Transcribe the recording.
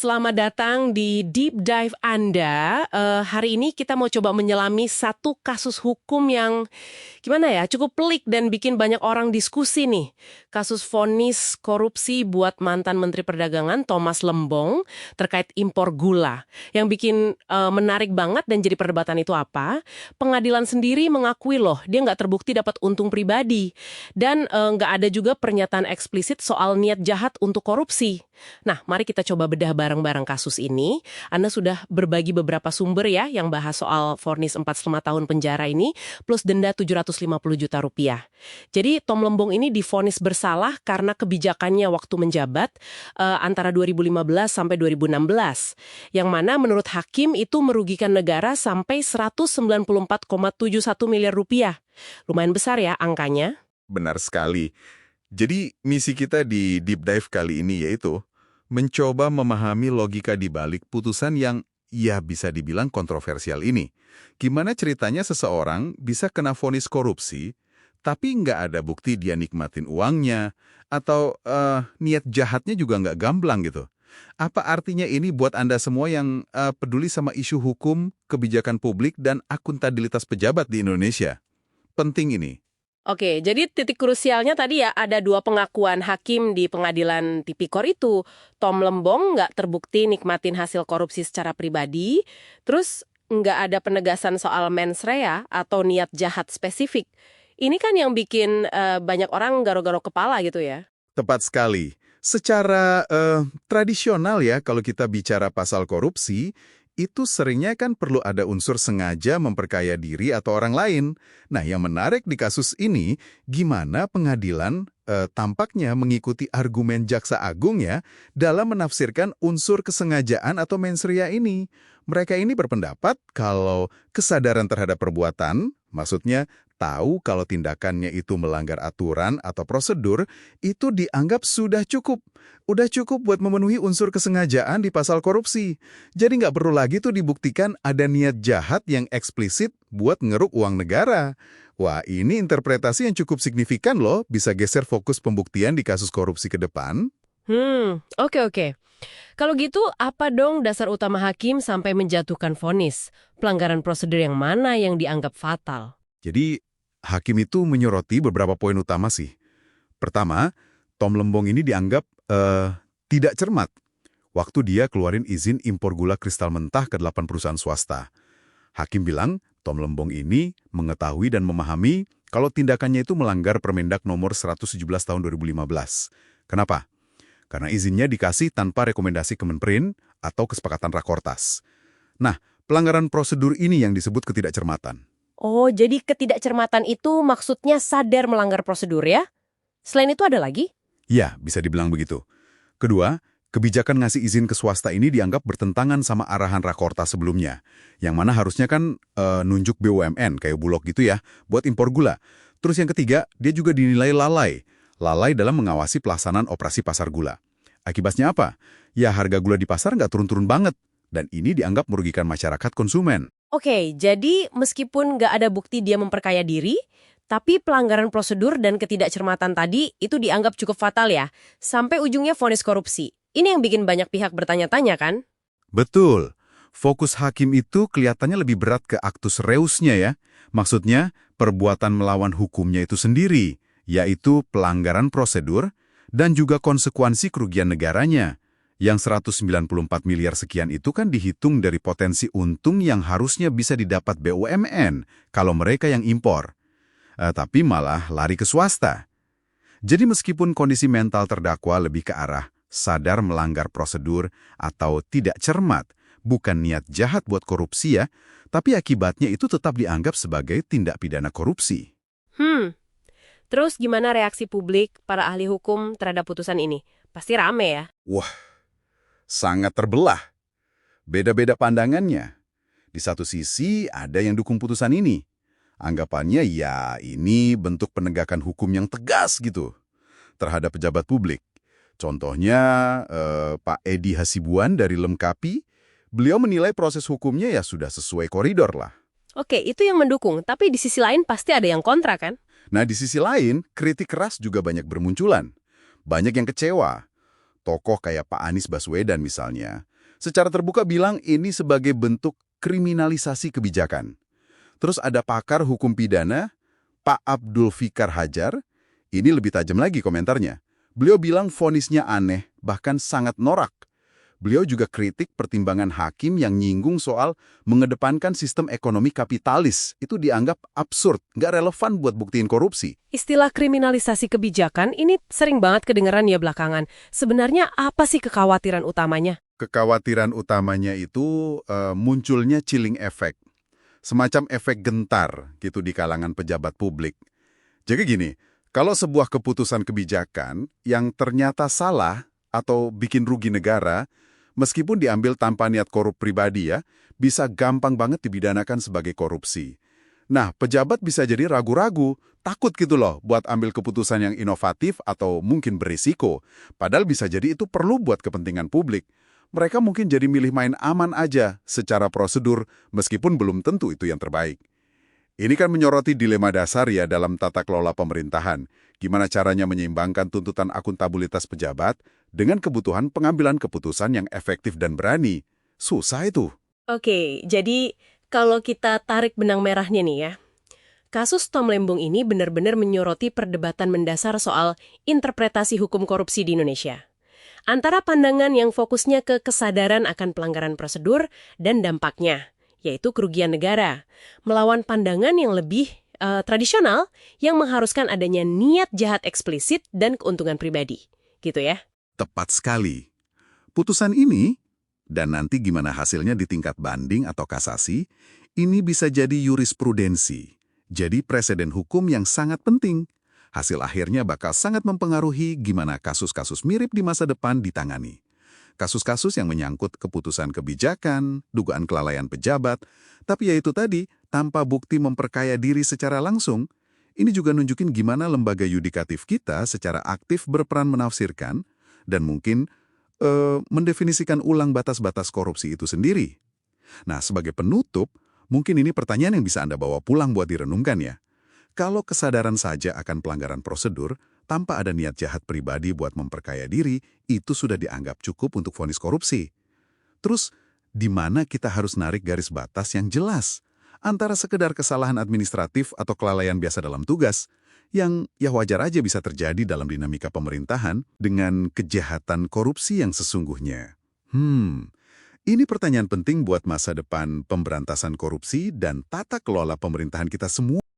Selamat datang di Deep Dive Anda. Hari ini kita mau coba menyelami satu kasus hukum yang gimana ya, cukup pelik dan bikin banyak orang diskusi nih. Kasus vonis korupsi buat mantan Menteri Perdagangan Thomas Lembong terkait impor gula. Yang bikin menarik banget dan jadi perdebatan itu apa? Pengadilan sendiri mengakui loh, dia nggak terbukti dapat untung pribadi. Dan nggak ada juga pernyataan eksplisit soal niat jahat untuk korupsi. Nah, mari kita coba bedah bareng-bareng kasus ini. Anda sudah berbagi beberapa sumber ya yang bahas soal vonis 4,5 tahun penjara ini, plus denda 750 juta rupiah. Jadi Tom Lembong ini divonis bersalah karena kebijakannya waktu menjabat antara 2015 sampai 2016. Yang mana menurut hakim itu merugikan negara sampai 194,71 miliar rupiah. Lumayan besar ya angkanya. Benar sekali. Jadi misi kita di Deep Dive kali ini yaitu mencoba memahami logika di balik putusan yang ya bisa dibilang kontroversial ini. Gimana ceritanya seseorang bisa kena vonis korupsi, tapi nggak ada bukti dia nikmatin uangnya, atau niat jahatnya juga nggak gamblang gitu. Apa artinya ini buat Anda semua yang peduli sama isu hukum, kebijakan publik, dan akuntabilitas pejabat di Indonesia? Penting ini. Oke, jadi titik krusialnya tadi ya ada dua pengakuan hakim di pengadilan Tipikor itu. Tom Lembong nggak terbukti nikmatin hasil korupsi secara pribadi, terus nggak ada penegasan soal mens rea atau niat jahat spesifik. Ini kan yang bikin banyak orang garo-garo kepala gitu ya. Tepat sekali. Secara tradisional ya, kalau kita bicara pasal korupsi, itu seringnya kan perlu ada unsur sengaja memperkaya diri atau orang lain. Nah, yang menarik di kasus ini, gimana pengadilan tampaknya mengikuti argumen Jaksa Agung ya dalam menafsirkan unsur kesengajaan atau mens rea ini. Mereka ini berpendapat kalau kesadaran terhadap perbuatan, maksudnya tahu kalau tindakannya itu melanggar aturan atau prosedur, itu dianggap sudah cukup. Udah cukup buat memenuhi unsur kesengajaan di pasal korupsi. Jadi nggak perlu lagi tuh dibuktikan ada niat jahat yang eksplisit buat ngeruk uang negara. Wah, ini interpretasi yang cukup signifikan loh, bisa geser fokus pembuktian di kasus korupsi ke depan. Oke. Kalau gitu, apa dong dasar utama hakim sampai menjatuhkan vonis? Pelanggaran prosedur yang mana yang dianggap fatal? Jadi, hakim itu menyoroti beberapa poin utama sih. Pertama, Tom Lembong ini dianggap tidak cermat waktu dia keluarin izin impor gula kristal mentah ke 8 perusahaan swasta. Hakim bilang, Tom Lembong ini mengetahui dan memahami kalau tindakannya itu melanggar Permendak nomor 117 tahun 2015. Kenapa? Karena izinnya dikasih tanpa rekomendasi Kemenperin atau kesepakatan Rakortas. Nah, pelanggaran prosedur ini yang disebut ketidakcermatan. Oh, jadi ketidakcermatan itu maksudnya sadar melanggar prosedur ya? Selain itu ada lagi? Ya, bisa dibilang begitu. Kedua, kebijakan ngasih izin ke swasta ini dianggap bertentangan sama arahan Rakortas sebelumnya. Yang mana harusnya kan nunjuk BUMN kayak Bulog gitu ya, buat impor gula. Terus yang ketiga, dia juga dinilai lalai. Lalai dalam mengawasi pelaksanaan operasi pasar gula. Akibatnya apa? Ya harga gula di pasar nggak turun-turun banget. Dan ini dianggap merugikan masyarakat konsumen. Oke, jadi meskipun nggak ada bukti dia memperkaya diri, tapi pelanggaran prosedur dan ketidakcermatan tadi itu dianggap cukup fatal ya, sampai ujungnya vonis korupsi. Ini yang bikin banyak pihak bertanya-tanya kan? Betul. Fokus hakim itu kelihatannya lebih berat ke aktus reusnya ya. Maksudnya, perbuatan melawan hukumnya itu sendiri, yaitu pelanggaran prosedur dan juga konsekuensi kerugian negaranya. Yang 194 miliar sekian itu kan dihitung dari potensi untung yang harusnya bisa didapat BUMN kalau mereka yang impor. Tapi malah lari ke swasta. Jadi meskipun kondisi mental terdakwa lebih ke arah sadar melanggar prosedur atau tidak cermat, bukan niat jahat buat korupsi ya, tapi akibatnya itu tetap dianggap sebagai tindak pidana korupsi. Terus gimana reaksi publik, para ahli hukum terhadap putusan ini? Pasti rame ya? Wah, sangat terbelah. Beda-beda pandangannya. Di satu sisi ada yang dukung putusan ini. Anggapannya ya ini bentuk penegakan hukum yang tegas gitu terhadap pejabat publik. Contohnya Pak Edi Hasibuan dari Lemkapi, beliau menilai proses hukumnya ya sudah sesuai koridor lah. Oke, itu yang mendukung, tapi di sisi lain pasti ada yang kontra kan? Nah di sisi lain, kritik keras juga banyak bermunculan. Banyak yang kecewa. Tokoh kayak Pak Anies Baswedan misalnya, secara terbuka bilang ini sebagai bentuk kriminalisasi kebijakan. Terus ada pakar hukum pidana, Pak Abdul Fikar Hajar, ini lebih tajam lagi komentarnya. Beliau bilang vonisnya aneh, bahkan sangat norak. Beliau juga kritik pertimbangan hakim yang nyinggung soal mengedepankan sistem ekonomi kapitalis. Itu dianggap absurd, nggak relevan buat buktiin korupsi. Istilah kriminalisasi kebijakan ini sering banget kedengeran ya belakangan. Sebenarnya apa sih kekhawatiran utamanya? Kekhawatiran utamanya itu munculnya chilling effect. Semacam efek gentar gitu di kalangan pejabat publik. Jadi gini, kalau sebuah keputusan kebijakan yang ternyata salah atau bikin rugi negara, meskipun diambil tanpa niat korup pribadi ya, bisa gampang banget dibidanakan sebagai korupsi. Nah, pejabat bisa jadi ragu-ragu, takut gitu loh buat ambil keputusan yang inovatif atau mungkin berisiko. Padahal bisa jadi itu perlu buat kepentingan publik. Mereka mungkin jadi milih main aman aja secara prosedur, meskipun belum tentu itu yang terbaik. Ini kan menyoroti dilema dasar ya dalam tata kelola pemerintahan. Gimana caranya menyeimbangkan tuntutan akuntabilitas pejabat dengan kebutuhan pengambilan keputusan yang efektif dan berani. Susah itu. Oke, jadi kalau kita tarik benang merahnya nih ya, kasus Tom Lembong ini benar-benar menyoroti perdebatan mendasar soal interpretasi hukum korupsi di Indonesia. Antara pandangan yang fokusnya ke kesadaran akan pelanggaran prosedur dan dampaknya, yaitu kerugian negara, melawan pandangan yang lebih tradisional yang mengharuskan adanya niat jahat eksplisit dan keuntungan pribadi. Gitu ya? Tepat sekali. Putusan ini, dan nanti gimana hasilnya di tingkat banding atau kasasi, ini bisa jadi jurisprudensi. Jadi preseden hukum yang sangat penting. Hasil akhirnya bakal sangat mempengaruhi gimana kasus-kasus mirip di masa depan ditangani. Kasus-kasus yang menyangkut keputusan kebijakan, dugaan kelalaian pejabat, tapi ya itu tadi, tanpa bukti memperkaya diri secara langsung, ini juga nunjukin gimana lembaga yudikatif kita secara aktif berperan menafsirkan dan mungkin mendefinisikan ulang batas-batas korupsi itu sendiri. Nah, sebagai penutup, mungkin ini pertanyaan yang bisa Anda bawa pulang buat direnungkan ya. Kalau kesadaran saja akan pelanggaran prosedur, tanpa ada niat jahat pribadi buat memperkaya diri, itu sudah dianggap cukup untuk vonis korupsi. Terus, di mana kita harus narik garis batas yang jelas antara sekedar kesalahan administratif atau kelalaian biasa dalam tugas, yang ya wajar aja bisa terjadi dalam dinamika pemerintahan dengan kejahatan korupsi yang sesungguhnya. Ini pertanyaan penting buat masa depan pemberantasan korupsi dan tata kelola pemerintahan kita semua.